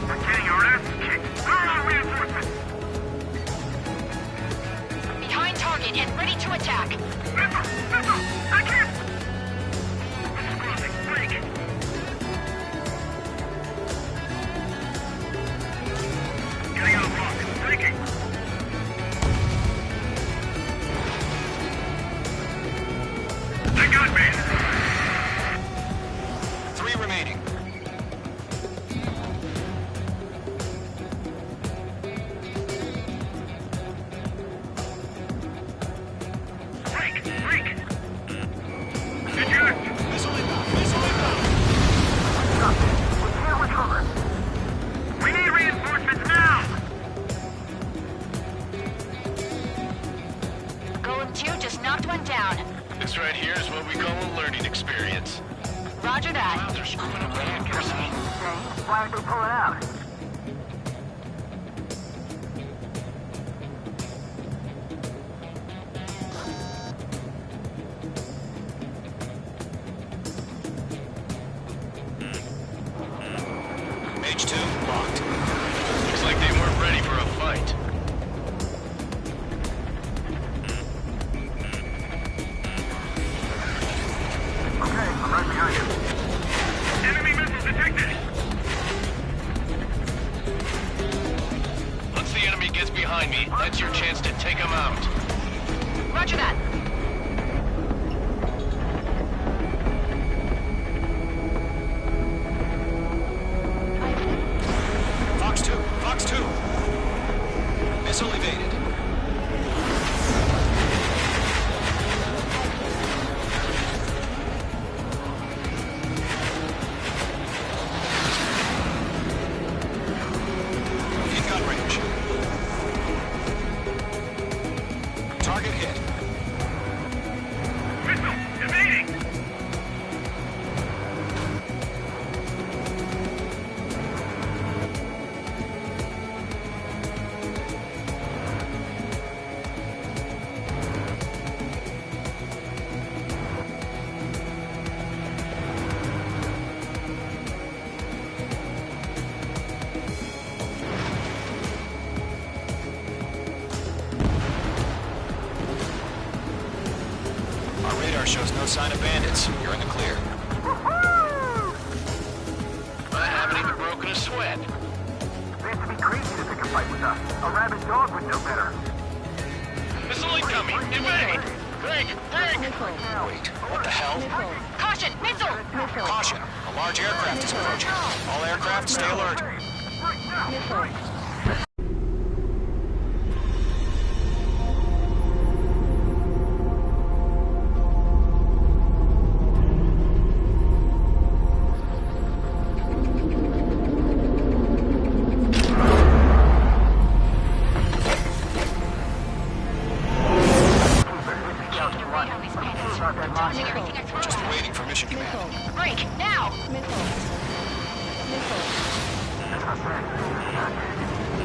We're getting our asses kicked. Where are our reinforcements? Behind target and ready to attack. Missile! I can't! Missile crossing. Break. Getting out of lock. Breaking. They got me. 3 remaining. Break. Eject. Missile inbound. Missile inbound. We can't recover. We need reinforcements now. Golem 2 just knocked one down. This right here is what we call a learning experience. Roger that. Clouds are screwing up the accuracy. Why aren't they pulling out? Mage 2, locked. Looks like they weren't ready for a fight. Okay, I'm right behind you. Enemy missile detected. Once the enemy gets behind me, that's your chance to take them out. Roger that. Fox 2, Fox 2. Missile evaded. In gun range. Target hit. Missile evading. Our radar shows no sign of bandits. You're in the clear. I haven't even broken a sweat. They have to be crazy to pick a fight with us. A rabid dog would know better. Missile incoming! Evade! Break! Wait, what the hell? Caution! Missile! Caution! A large aircraft is approaching. All aircraft, stay alert. Just waiting for mission command. Break! Now!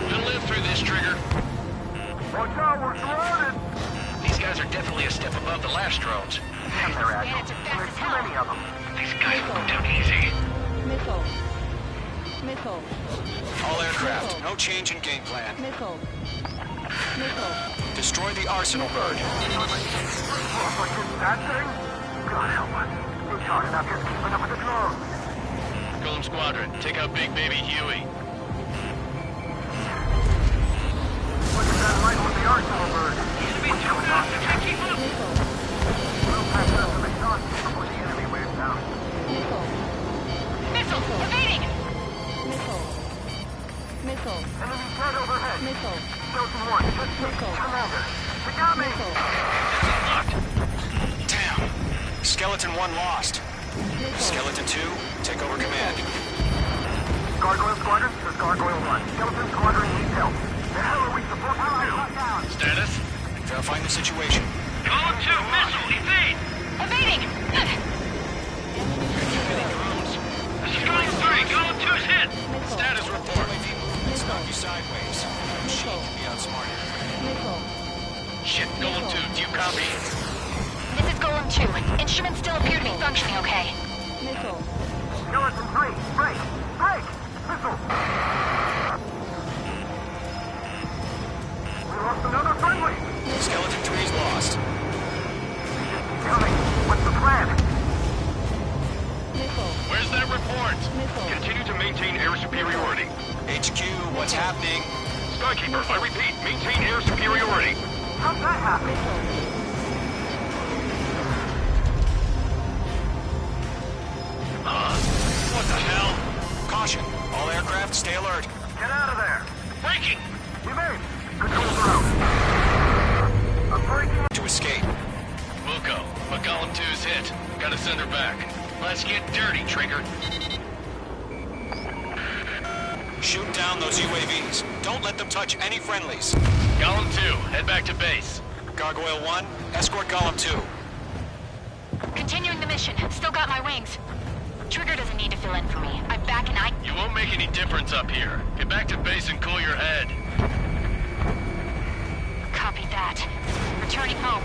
You'll live through this, Trigger. Watch out, we're surrounded. These guys are definitely a step above the last drones. Damn, they're agile. There's too many of them. These guys will go down easy. Missile. Missile. All aircraft, no change in game plan. Missile. Missile. Destroy the arsenal bird. That thing? God help us. We're talking about just keeping up with the drones. Golem Squadron, take out Big Baby Huey. Look at that light with the arsenal bird. Enemy jumping off the keep up. We'll pass up the exhaust before the enemy wears down. Missile. Missile! Evading! Missile. Missile. Enemy dead overhead. Missile. Skeleton 1, just Missile. Commander. They got me! Damn. Skeleton 1 lost. Skeleton 2, take over command. Gargoyle Squadron, this is Gargoyle 1. Skeleton Squadron needs help. The hell are we supposed to do? Status? Verifying the situation. Golem 2, missile, evade! Evading! This is Golem 3, Golem 2's hit! Status report. Let's knock you sideways. Machine can be outsmarted. Missile. Shit, Golem 2, do you copy? This is Golem 2. Instruments still appear to be functioning okay. Missile. Skeleton 3, break! Break! Missile! We lost another friendly! Skeleton 3's lost. Coming! What's the plan? Missile. Where's that report? Missile. Continue to maintain air superiority. HQ, what's happening? Skykeeper, I repeat, maintain air superiority. How'd that happen? What the hell? Caution, all aircraft stay alert. Get out of there! Breaking! We made! Controls are out! I'm breaking! To escape. Wilco, but Golem 2's hit. Gotta send her back. Let's get dirty, Trigger. Shoot down those UAVs. Don't let them touch any friendlies. Golem 2, head back to base. Gargoyle 1, escort Golem 2. Continuing the mission. Still got my wings. Trigger doesn't need to fill in for me. I'm back and I... You won't make any difference up here. Get back to base and cool your head. Copy that. Returning home.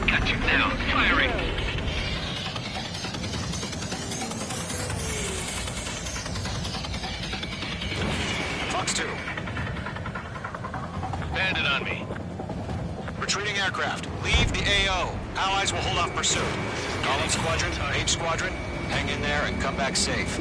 Got you now. Firing. Fox 2. Bandit on me. Retreating aircraft. Leave the AO. Allies will hold off pursuit. Golem Squadron, H Squadron, hang in there and come back safe.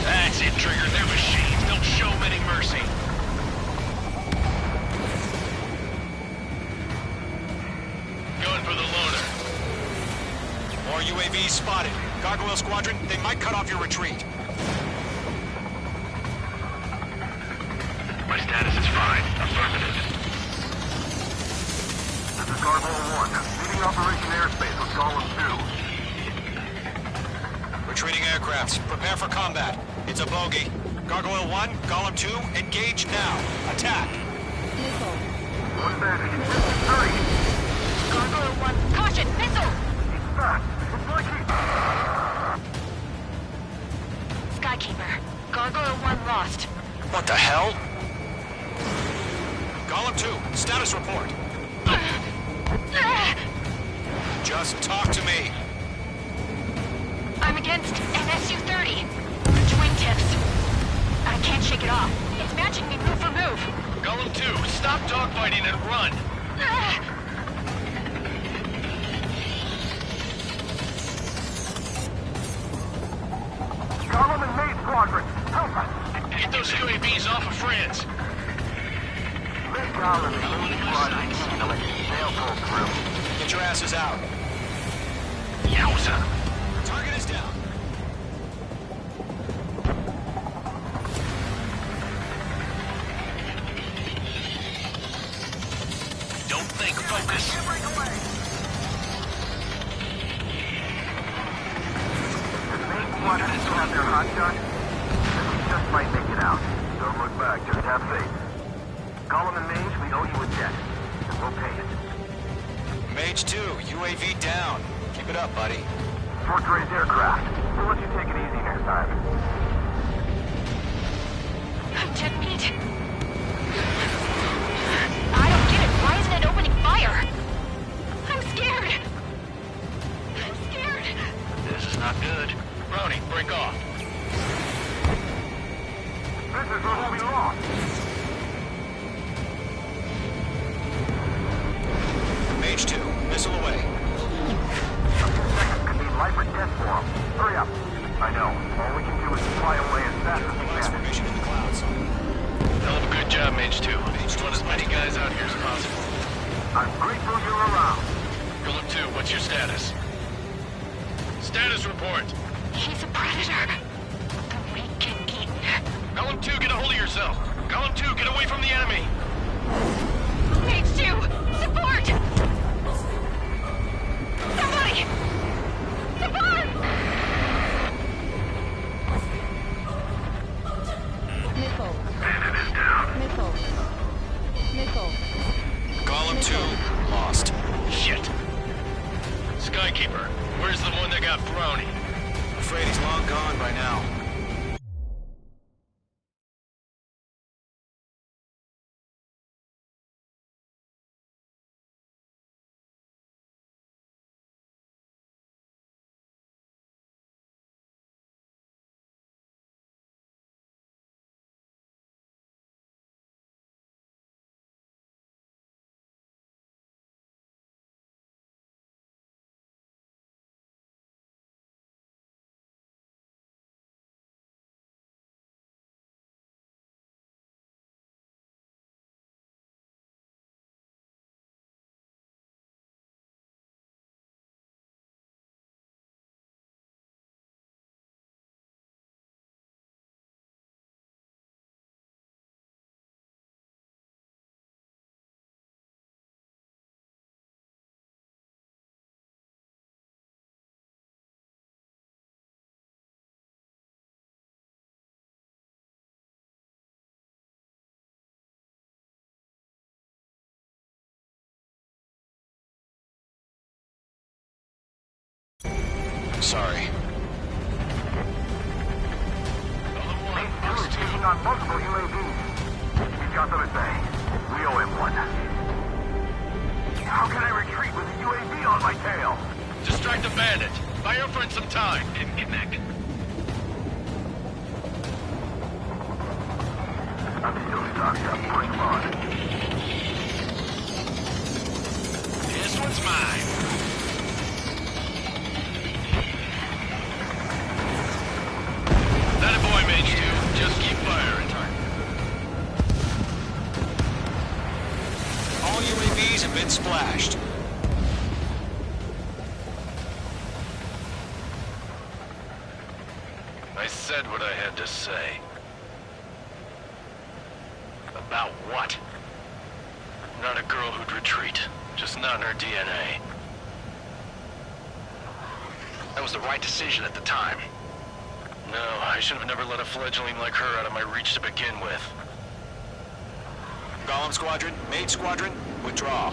That's it, Trigger. They're machines. Don't show them any mercy. Going for the loader. More UAVs spotted. Gargoyle Squadron, they might cut off your retreat. My status is fine. Affirmative. This is Gargoyle 1, leading Operation Airspace with Golem 2. Retreating aircrafts, prepare for combat. It's a bogey. Gargoyle 1, Golem 2, engage now. Attack. Missile. One bandit. Hurry! Gargoyle 1. Caution! Missile! He's fast. It's like he... Skykeeper. Gargoyle 1 lost. What the hell? Golem 2, status report. Just talk to me. I'm against an Su-30. Wingtips. I can't shake it off. It's matching me move for move. Golem 2, stop dogfighting and run. Golem and Maid Squadron, help us! Get those UAVs off of France. Maid Golem and Maid Squadron, they'll pull through. Get your asses out. Yowza. Target is down. Don't think, focus. Squadron still have their hot shot? Then we just might make it out. Don't look back, just have faith. Gollum and Mage, we owe you a debt. And we'll pay it. Mage 2, UAV down. Keep it up, buddy. Fort Gray's aircraft. We'll let you take it easy next time. I'm dead meat. I don't get it. Why isn't it opening fire? I'm scared. I'm scared. This is not good. Brony, break off. This is what we lost. Mage 2, missile away. A few seconds could mean life or death for him. Hurry up. I know. All we can do is fly away as fast as we can. Formation in the clouds. Hell of a good job, Mage 2. Just want as many guys out here as possible. I'm grateful you're around. Golem 2, what's your status? Status report. He's a predator. The weak get eaten. Golem 2, get a hold of yourself. Golem 2, get away from the enemy. Mage 2, support! Somebody! Support! Missile. Missile. Missile. Gollum 2, lost. Shit. Skykeeper, where's the one that got Brony? Afraid he's long gone by now. Sorry. Mage 2 is taking on multiple UAVs. He's got them at bay. We owe him one. How can I retreat with a UAV on my tail? Distract the bandit. Buy your friend some time. Didn't connect. I'm still stocked up. Bring him on. This one's mine. That a boy, Mage 2. Just keep firing. All UAVs have been splashed. I said what I had to say. About what? Not a girl who'd retreat. Just not in her DNA. That was the right decision at the time. No, I should have never let a fledgling like her out of my reach to begin with. Gollum Squadron, Mage Squadron, withdraw.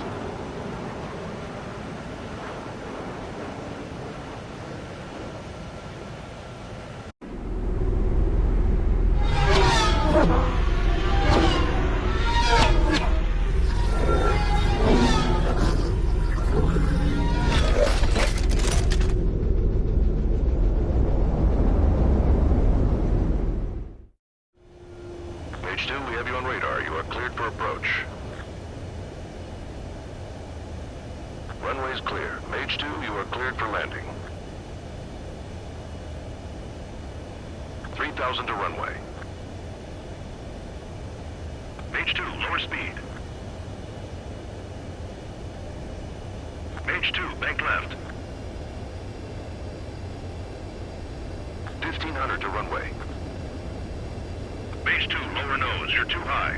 Mage 2, we have you on radar. You are cleared for approach. Runway is clear. Mage 2, you are cleared for landing. 3,000 to runway. Mage 2, lower speed. Mage 2, bank left. 1,500 to runway. Mage 2, lower nose. You're too high.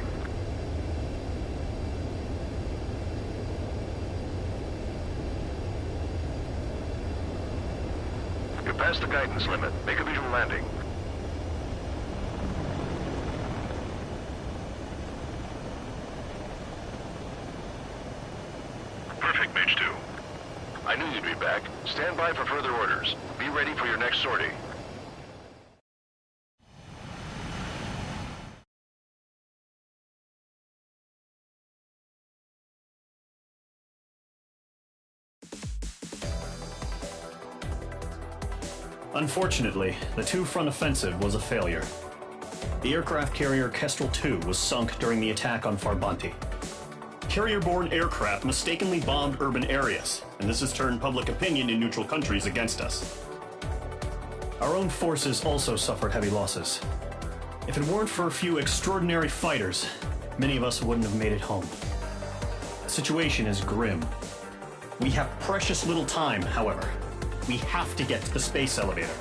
You're past the guidance limit. Make a visual landing. I knew you'd be back. Stand by for further orders. Be ready for your next sortie. Unfortunately, the two-front offensive was a failure. The aircraft carrier Kestrel II was sunk during the attack on Farbanti. Carrier-borne aircraft mistakenly bombed urban areas, and this has turned public opinion in neutral countries against us. Our own forces also suffered heavy losses. If it weren't for a few extraordinary fighters, many of us wouldn't have made it home. The situation is grim. We have precious little time, however. We have to get to the space elevator.